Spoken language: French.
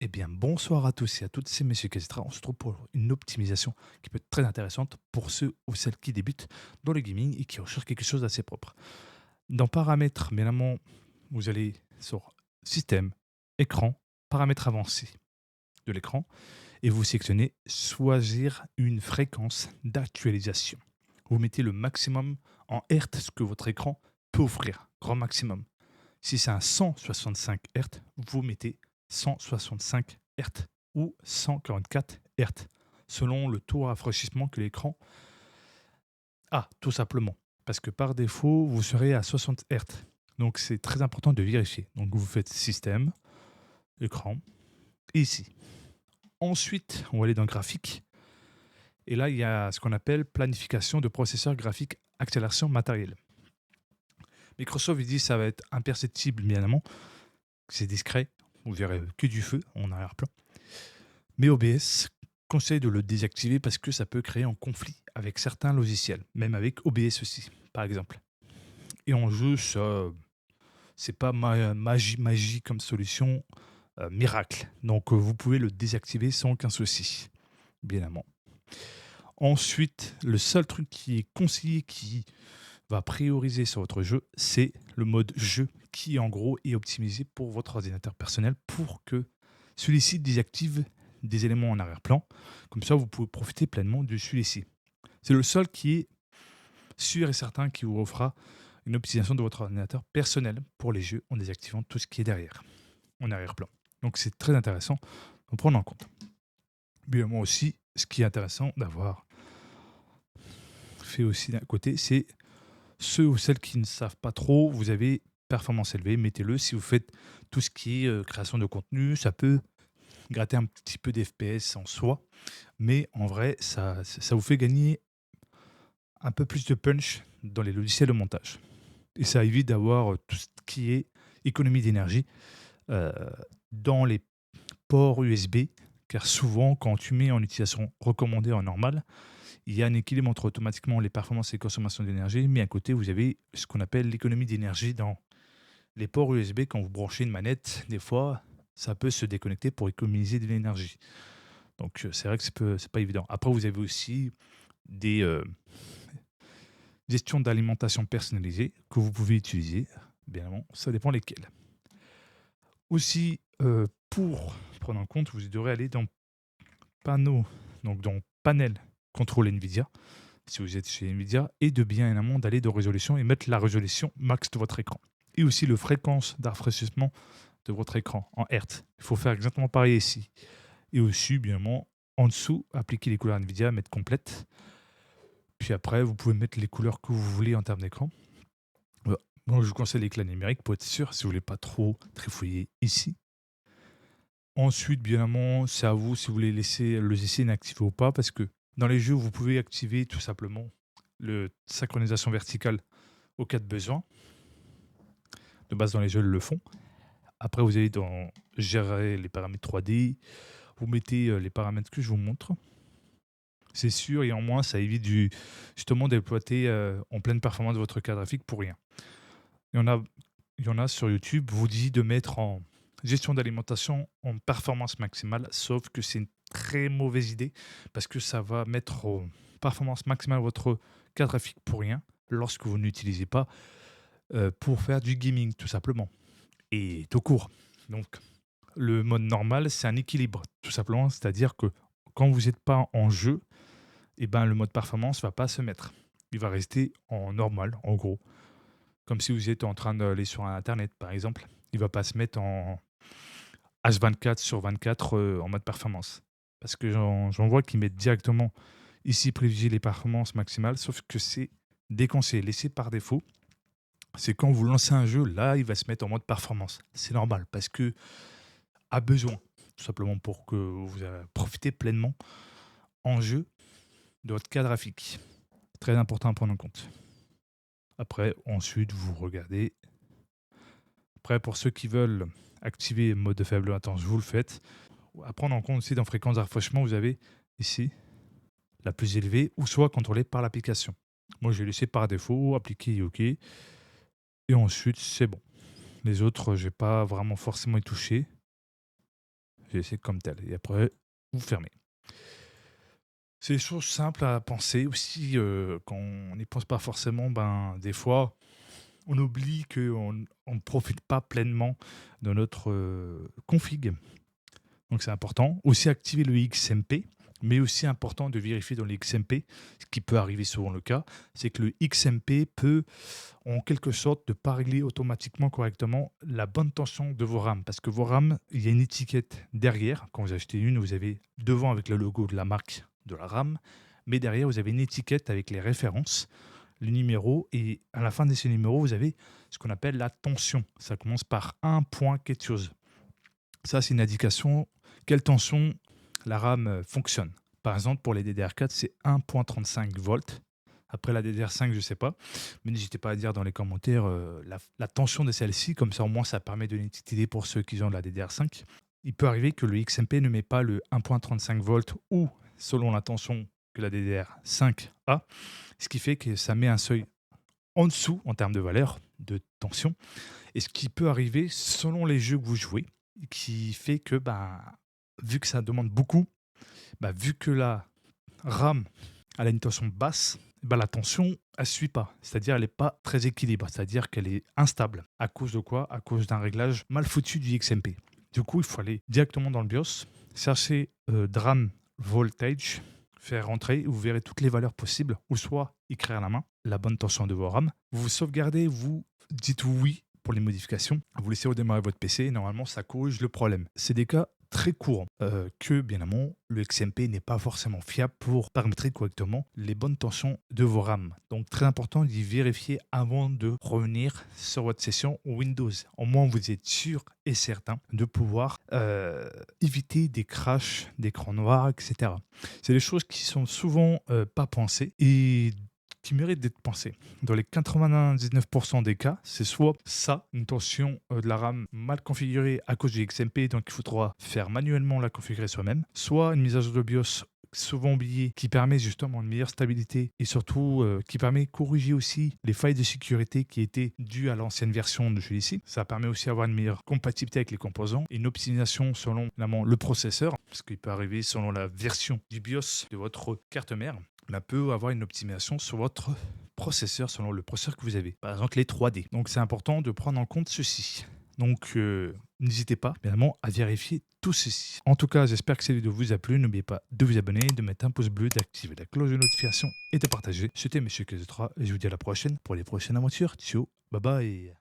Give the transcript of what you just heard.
Eh bien, bonsoir à tous et à toutes, c'est Monsieur Castra. On se retrouve pour une optimisation qui peut être très intéressante pour ceux ou celles qui débutent dans le gaming et qui recherchent quelque chose d'assez propre. Dans Paramètres, bien évidemment, vous allez sur Système, Écran, Paramètres avancés de l'écran et vous sélectionnez Choisir une fréquence d'actualisation. Vous mettez le maximum en Hertz que votre écran peut offrir, grand maximum. Si c'est un 165 Hz, vous mettez 165 Hz ou 144 Hz, selon le taux de rafraîchissement que l'écran a, tout simplement. Parce que par défaut, vous serez à 60 Hz. Donc c'est très important de vérifier. Donc vous faites Système, Écran, et ici. Ensuite, on va aller dans Graphique. Et là, il y a ce qu'on appelle Planification de processeur graphique, accélération matérielle. Microsoft, il dit que ça va être imperceptible, bien évidemment. C'est discret. Vous verrez que du feu en arrière-plan. Mais OBS conseille de le désactiver parce que ça peut créer un conflit avec certains logiciels, même avec OBS aussi, par exemple. Et en jeu, ça, c'est pas magie comme solution miracle. Donc vous pouvez le désactiver sans aucun souci, bien évidemment. Ensuite, le seul truc qui est conseillé, qui va prioriser sur votre jeu, c'est le mode jeu qui en gros est optimisé pour votre ordinateur personnel pour que celui-ci désactive des éléments en arrière-plan. Comme ça, vous pouvez profiter pleinement de celui-ci. C'est le seul qui est sûr et certain qui vous offrira une optimisation de votre ordinateur personnel pour les jeux en désactivant tout ce qui est derrière, en arrière-plan. Donc c'est très intéressant de prendre en compte. Bien moi aussi, ce qui est intéressant d'avoir fait aussi d'un côté, c'est ceux ou celles qui ne savent pas trop, vous avez performance élevée, mettez-le. Si vous faites tout ce qui est création de contenu, ça peut gratter un petit peu d'FPS en soi, mais en vrai, ça vous fait gagner un peu plus de punch dans les logiciels de montage. Et ça évite d'avoir tout ce qui est économie d'énergie euh, dans les ports USB, car souvent, quand tu mets en utilisation recommandée en normal, il y a un équilibre entre automatiquement les performances et consommation d'énergie, mais à côté, vous avez ce qu'on appelle l'économie d'énergie dans les ports USB. Quand vous branchez une manette, des fois, ça peut se déconnecter pour économiser de l'énergie. Donc, c'est vrai que c'est pas évident. Après, vous avez aussi des gestions d'alimentation personnalisées que vous pouvez utiliser. Bien évidemment, ça dépend lesquelles. Aussi, pour prendre en compte, vous devrez aller dans panneau, donc dans panel contrôle NVIDIA, si vous êtes chez NVIDIA, et de bien évidemment d'aller de résolution et mettre la résolution max de votre écran. Et aussi le fréquence d'afraîchissement de votre écran en Hertz. Il faut faire exactement pareil ici. Et aussi, bien évidemment, en dessous, appliquer les couleurs NVIDIA, mettre complète. Puis après, vous pouvez mettre les couleurs que vous voulez en termes d'écran. Voilà. Moi, je vous conseille l'éclat numérique pour être sûr, si vous voulez pas trop trifouiller ici. Ensuite, bien évidemment, c'est à vous si vous voulez laisser le logiciel inactivé ou pas, parce que dans les jeux, vous pouvez activer tout simplement le synchronisation verticale au cas de besoin. De base, dans les jeux, ils le font. Après, vous allez dans gérer les paramètres 3D. Vous mettez les paramètres que je vous montre. C'est sûr, et en moins, ça évite justement d'exploiter en pleine performance votre carte graphique pour rien. Il y en a, il y en a sur YouTube, vous dit de mettre en gestion d'alimentation en performance maximale, sauf que c'est une très mauvaise idée parce que ça va mettre en performance maximale votre carte graphique pour rien lorsque vous n'utilisez pas pour faire du gaming tout simplement et tout court. Donc le mode normal, c'est un équilibre tout simplement, c'est-à-dire que quand vous n'êtes pas en jeu, eh ben, le mode performance va pas se mettre. Il va rester en normal, en gros. Comme si vous étiez en train d'aller sur un internet, par exemple. Il va pas se mettre en H24 sur 24 en mode performance. Parce que j'en vois qui mettent directement ici privilégier les performances maximales, sauf que c'est déconseillé, laissé par défaut. C'est quand vous lancez un jeu, là, il va se mettre en mode performance. C'est normal, parce que a besoin, tout simplement pour que vous profitez pleinement en jeu de votre cadre graphique. Très important à prendre en compte. Après, ensuite, vous regardez. Après, pour ceux qui veulent activer mode de faible latence, vous le faites. À prendre en compte aussi dans fréquence de rafraîchissement, vous avez ici la plus élevée ou soit contrôlée par l'application. Moi, j'ai laissé par défaut, appliquer OK. Et ensuite, c'est bon. Les autres, je n'ai pas vraiment forcément y touché. je laisser comme tel et après vous fermez. C'est des choses simples à penser aussi, quand on n'y pense pas forcément, ben, des fois, on oublie qu'on ne profite pas pleinement de notre, config. Donc c'est important. Aussi activer le XMP, mais aussi important de vérifier dans le XMP, ce qui peut arriver souvent le cas, c'est que le XMP peut, en quelque sorte, ne pas régler automatiquement correctement la bonne tension de vos RAM. Parce que vos RAM, il y a une étiquette derrière. Quand vous achetez une, vous avez devant avec le logo de la marque de la RAM, mais derrière, vous avez une étiquette avec les références, le numéro, et à la fin de ces numéros, vous avez ce qu'on appelle la tension. Ça commence par un point quelque chose. Ça, c'est une indication quelle tension la RAM fonctionne. Par exemple, pour les DDR4, c'est 1.35 volts. Après la DDR5, je ne sais pas. Mais n'hésitez pas à dire dans les commentaires la tension de celle-ci. Comme ça, au moins, ça permet de l'idée pour ceux qui ont de la DDR5. Il peut arriver que le XMP ne met pas le 1.35 volts ou selon la tension que la DDR5 a. Ce qui fait que ça met un seuil en dessous en termes de valeur de tension. Et ce qui peut arriver selon les jeux que vous jouez, qui fait que, bah, vu que ça demande beaucoup, bah, vu que la RAM elle a une tension basse, bah, la tension, elle ne suit pas. C'est-à-dire elle n'est pas très équilibrée. C'est-à-dire qu'elle est instable. À cause de quoi? À cause d'un réglage mal foutu du XMP. Du coup, il faut aller directement dans le BIOS, chercher DRAM Voltage, faire rentrer, vous verrez toutes les valeurs possibles, ou soit écrire à la main la bonne tension de vos RAM. Vous sauvegardez, vous dites oui pour les modifications, vous laissez redémarrer votre PC et normalement ça corrige le problème. C'est des cas très courants que, bien évidemment, le XMP n'est pas forcément fiable pour paramétrer correctement les bonnes tensions de vos RAM. Donc très important d'y vérifier avant de revenir sur votre session Windows. Au moins vous êtes sûr et certain de pouvoir éviter des crashs d'écran noir, etc. C'est des choses qui sont souvent pas pensées et qui méritent d'être pensées. Dans les 99% des cas, c'est soit ça, une tension de la RAM mal configurée à cause du XMP, donc il faudra faire manuellement la configurer soi-même, soit une mise à jour de BIOS souvent oubliée qui permet justement une meilleure stabilité et surtout qui permet de corriger aussi les failles de sécurité qui étaient dues à l'ancienne version de celui-ci. Ça permet aussi d'avoir une meilleure compatibilité avec les composants et une optimisation selon le processeur, parce qu'il peut arriver selon la version du BIOS de votre carte mère. On peut avoir une optimisation sur votre processeur selon le processeur que vous avez. Par exemple, les 3D. Donc, c'est important de prendre en compte ceci. Donc, n'hésitez pas, évidemment, à vérifier tout ceci. En tout cas, j'espère que cette vidéo vous a plu. N'oubliez pas de vous abonner, de mettre un pouce bleu, d'activer la cloche de notification et de partager. C'était Monsieur KZ3 et je vous dis à la prochaine pour les prochaines aventures. Ciao, bye bye.